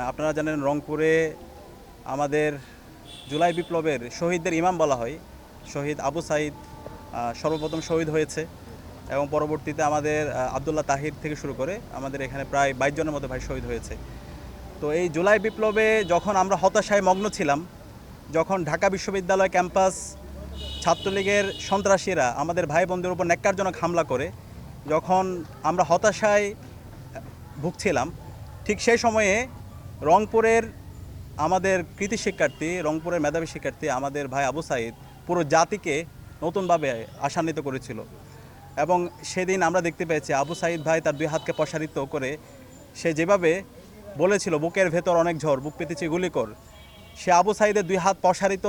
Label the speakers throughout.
Speaker 1: আপনারা জানেন রংপুরে আমাদের জুলাই বিপ্লবের শহীদদের ইমাম বলা হয় শহীদ আবু সাইদ সর্বপ্রথম শহীদ হয়েছে এবং পরবর্তীতে আমাদের আবদুল্লাহ তাহির থেকে শুরু করে আমাদের এখানে প্রায় 22 জনের মতো ভাই শহীদ হয়েছে। তো এই জুলাই বিপ্লবে যখন আমরা হতাশায় মগ্ন ছিলাম, যখন ঢাকা বিশ্ববিদ্যালয় ক্যাম্পাস ছাত্রলীগের সন্ত্রাসীরা আমাদের ভাই বোনদের উপর ন্যাক্কারজনক হামলা করে যখন আমরা হতাশায় ভুগছিলাম, ঠিক সেই সময়ে রংপুরের আমাদের কৃতি শিক্ষার্থী, রংপুরের মেধাবী শিক্ষার্থী আমাদের ভাই আবু সাইদ পুরো জাতিকে নতুনভাবে আশান্বিত করেছিল। এবং সেদিন আমরা দেখতে পেয়েছি আবু সাইদ ভাই তার দুই হাতকে প্রসারিত করে সে যেভাবে বলেছিল বুকের ভেতর অনেক ঝড়, বুক পেতেছে গুলি কর, সে আবু সাইদের দুই হাত প্রসারিত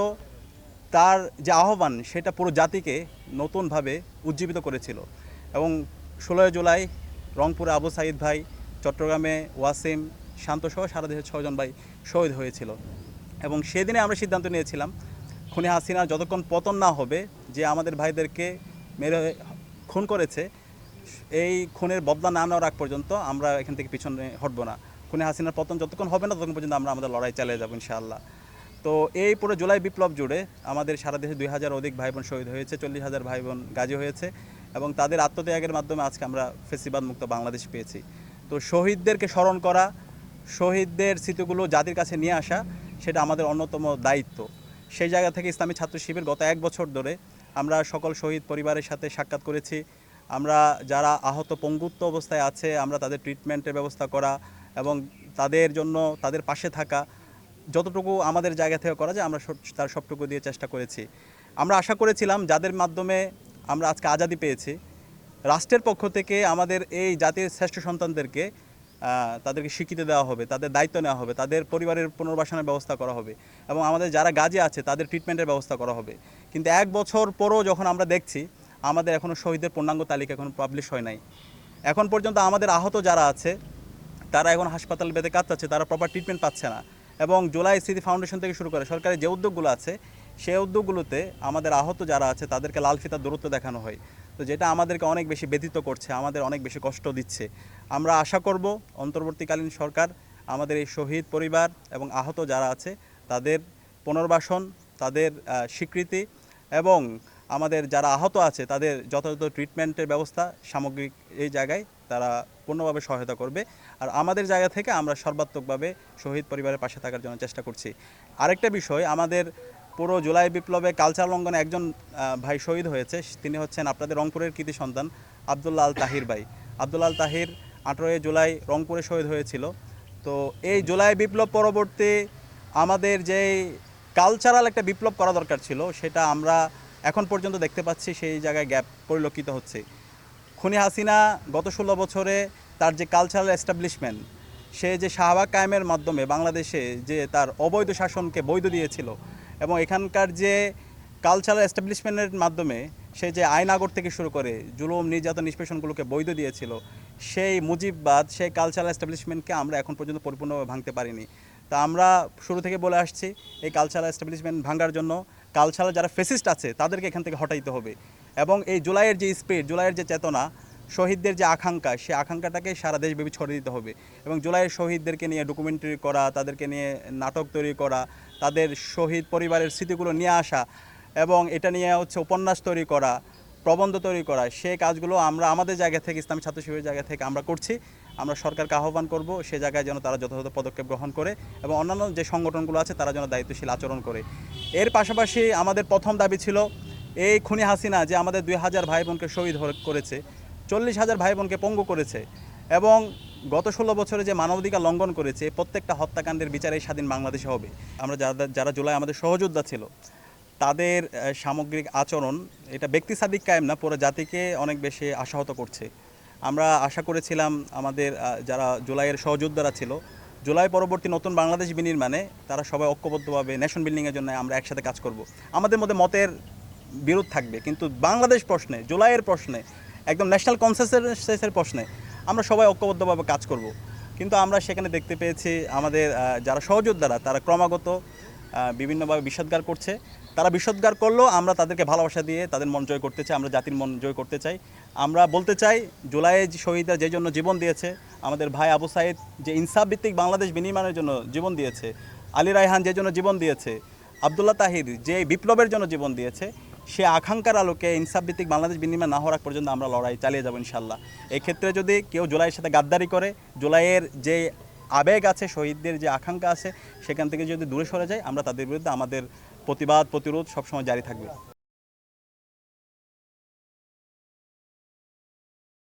Speaker 1: তার যে আহ্বান সেটা পুরো জাতিকে নতুনভাবে উজ্জীবিত করেছিল। এবং 16 জুলাই রংপুরে আবু সাইদ ভাই, চট্টগ্রামে ওয়াসিম, শান্তসহ সারা দেশের 6 জন ভাই শহীদ হয়েছিল। এবং সেদিনে আমরা সিদ্ধান্ত নিয়েছিলাম খুনি হাসিনা যতক্ষণ পতন না হবে, যে আমাদের ভাইদেরকে মেরে খুন করেছে এই খুনের বদলা না নেওয়ার আগ পর্যন্ত আমরা এখান থেকে পিছনে হটবো না। খুনি হাসিনার পতন যতক্ষণ হবে না ততক্ষণ পর্যন্ত আমরা আমাদের লড়াই চালিয়ে যাবো ইনশাআল্লাহ। তো এই পুরো জুলাই বিপ্লব জুড়ে আমাদের সারা দেশে 2000 অধিক ভাই বোন শহীদ হয়েছে, 40,000 ভাই বোন গাজী হয়েছে এবং তাদের আত্মত্যাগের মাধ্যমে আজকে আমরা ফেসিবাদ মুক্ত বাংলাদেশ পেয়েছি। তো শহীদদেরকে স্মরণ করা, শহীদদের স্মৃতিগুলো জাতির কাছে নিয়ে আসা, সেটা আমাদের অন্যতম দায়িত্ব। সেই জায়গা থেকে ইসলামী ছাত্র শিবির গত 1 বছর ধরে আমরা সকল শহীদ পরিবারের সাথে সাক্ষাৎ করেছি। আমরা যারা আহত পঙ্গুত্ব অবস্থায় আছে আমরা তাদের ট্রিটমেন্টের ব্যবস্থা করা এবং তাদের জন্য তাদের পাশে থাকা, যতটুকু আমাদের জায়গা থেকে করা যায় আমরা তার সবটুকু দিয়ে চেষ্টা করেছি। আমরা আশা করেছিলাম যাদের মাধ্যমে আমরা আজকে আজাদি পেয়েছি, রাষ্ট্রের পক্ষ থেকে আমাদের এই জাতির শ্রেষ্ঠ সন্তানদেরকে তাদেরকে স্বীকৃতি দেওয়া হবে, তাদের দায়িত্ব নেওয়া হবে, তাদের পরিবারের পুনর্বাসনের ব্যবস্থা করা হবে এবং আমাদের যারা গাজী আছে তাদের ট্রিটমেন্টের ব্যবস্থা করা হবে। কিন্তু 1 বছর পরও যখন আমরা দেখছি আমাদের এখনও শহীদের পূর্ণাঙ্গ তালিকা এখনও পাবলিশ হয় নাই। এখন পর্যন্ত আমাদের আহত যারা আছে তারা এখন হাসপাতাল বেঁধে কাতরাচ্ছে, তারা প্রপার ট্রিটমেন্ট পাচ্ছে না। এবং জুলাই স্মৃতি ফাউন্ডেশন থেকে শুরু করে সরকারের যে উদ্যোগগুলো আছে সেই উদ্যোগগুলোতে আমাদের আহত যারা আছে তাদেরকে লাল ফিতার দূরত্ব দেখানো হয়। তো যেটা আমাদেরকে অনেক বেশি ব্যথিত করছে, আমাদের অনেক বেশি কষ্ট দিচ্ছে। আমরা আশা করব অন্তর্বর্তীকালীন সরকার আমাদের এই শহীদ পরিবার এবং আহত যারা আছে তাদের পুনর্বাসন, তাদের স্বীকৃতি এবং আমাদের যারা আহত আছে তাদের যথাযথ ট্রিটমেন্টের ব্যবস্থা সামগ্রিক এই জায়গায় তারা পূর্ণভাবে সহায়তা করবে। আর আমাদের জায়গা থেকে আমরা সর্বাত্মকভাবে শহীদ পরিবারের পাশে থাকার জন্য চেষ্টা করছি। আরেকটা বিষয়, আমাদের পুরো জুলাই বিপ্লবে কালচার লঙ্ঘনে একজন ভাই শহীদ হয়েছে, তিনি হচ্ছেন আপনাদের রংপুরের কৃতি সন্তান আবদুল্লাহ আল তাহির ভাই। আবদুল্লাহ আল তাহির 18 জুলাই রংপুরে শহীদ হয়েছিল। তো এই জুলাই বিপ্লব পরবর্তী আমাদের যেই কালচারাল একটা বিপ্লব করা দরকার ছিল সেটা আমরা এখন পর্যন্ত দেখতে পাচ্ছি সেই জায়গায় গ্যাপ পরিলক্ষিত হচ্ছে। খুনি হাসিনা গত 16 বছরে তার যে কালচারাল এস্টাবলিশমেন্ট, সে যে শাহবাগ কায়েমের মাধ্যমে বাংলাদেশে যে তার অবৈধ শাসনকে বৈধ দিয়েছিল এবং এখানকার যে কালচারাল এস্টাবলিশমেন্টের মাধ্যমে সে যে আইন আগর থেকে শুরু করে জুলুম নির্যাতন নিষ্পেষণগুলোকে বৈধ দিয়েছিল, সেই মুজিববাদ, সেই কালচারাল এস্টাবলিশমেন্টকে আমরা এখন পর্যন্ত পরিপূর্ণভাবে ভাঙতে পারিনি। তা আমরা শুরু থেকে বলে আসছি এই কালচারাল এস্টাবলিশমেন্ট ভাঙার জন্য কালচারাল যারা ফেসিস্ট আছে তাদেরকে এখান থেকে হটাইতে হবে এবং এই জুলাইয়ের যে স্পিরিট, জুলাইয়ের যে চেতনা, শহীদদের যে আকাঙ্ক্ষা, সেই আকাঙ্ক্ষাটাকে সারা দেশব্যাপী ছড়িয়ে দিতে হবে এবং জুলাইয়ের শহীদদেরকে নিয়ে ডকুমেন্টারি করা, তাদেরকে নিয়ে নাটক তৈরি করা, তাদের শহীদ পরিবারের স্মৃতিগুলো নিয়ে আসা এবং এটা নিয়ে হচ্ছে উপন্যাস তৈরি করা, প্রবন্ধ তৈরি করা, সেই কাজগুলো আমরা আমাদের জায়গা থেকে ইসলামী ছাত্র শিবিরের জায়গা থেকে আমরা করছি। আমরা সরকারকে আহ্বান করব সে জায়গায় যেন তারা যথাযথ পদক্ষেপ গ্রহণ করে এবং অন্যান্য যে সংগঠনগুলো আছে তারা যেন দায়িত্বশীল আচরণ করে। এর পাশাপাশি আমাদের প্রথম দাবি ছিল এই খুনি হাসিনা যে আমাদের 2000 ভাই বোনকে শহীদ করেছে, 40,000 ভাই বোনকে পঙ্গু করেছে এবং গত 16 বছরে যে মানবাধিকার লঙ্ঘন করেছে, প্রত্যেকটা হত্যাকাণ্ডের বিচার এই স্বাধীন বাংলাদেশে হবে। আমরা যারা জুলাই আমাদের সহযোদ্ধা ছিল তাদের সামগ্রিক আচরণ এটা ব্যক্তি সাদিক কায়েম না, পুরো জাতিকে অনেক বেশি আশাহত করছে। আমরা আশা করেছিলাম আমাদের যারা জুলাইয়ের সহযোদ্ধারা ছিল, জুলাই পরবর্তী নতুন বাংলাদেশ বিনির্মাণে তারা সবাই ঐক্যবদ্ধভাবে নেশন বিল্ডিংয়ের জন্য আমরা একসাথে কাজ করব। আমাদের মধ্যে মতের বিরোধ থাকবে কিন্তু বাংলাদেশ প্রশ্নে, জুলাইয়ের প্রশ্নে, একদম ন্যাশনাল কনসেনসাসের প্রশ্নে আমরা সবাই ঐক্যবদ্ধভাবে কাজ করব। কিন্তু আমরা সেখানে দেখতে পেয়েছি আমাদের যারা সহযোদ্ধারা তারা ক্রমাগত বিভিন্নভাবে বিষোদ্গার করছে। তারা বিষোদ্গার করলেও আমরা তাদেরকে ভালোবাসা দিয়ে তাদের মন জয় করতে চাই, আমরা জাতির মন জয় করতে চাই। আমরা বলতে চাই জুলাইয়ে শহীদরা যে জন্য জীবন দিয়েছে, আমাদের ভাই আবু সাইদ যে ইনসাফ ভিত্তিক বাংলাদেশ বিনির্মাণের জন্য জীবন দিয়েছে, আলী রায়হান যে জন্য জীবন দিয়েছে, আবদুল্লাহ তাহির যে বিপ্লবের জন্য জীবন দিয়েছে, সে আকাঙ্ক্ষার আলোকে ইনসাফ ভিত্তিক বাংলাদেশ বিনির্মাণ না হওয়ার আগ পর্যন্ত আমরা লড়াই চালিয়ে যাব ইনশাল্লাহ। এই ক্ষেত্রে যদি কেউ জুলাইয়ের সাথে গাদ্দারি করে, জুলাইয়ের যে আবেগ আছে, শহীদদের যে আকাঙ্ক্ষা আছে, সেখান থেকে যদি দূরে সরে যায়, আমরা তাদের বিরুদ্ধে আমাদের প্রতিবাদ প্রতিরোধ সবসময় জারি থাকবে।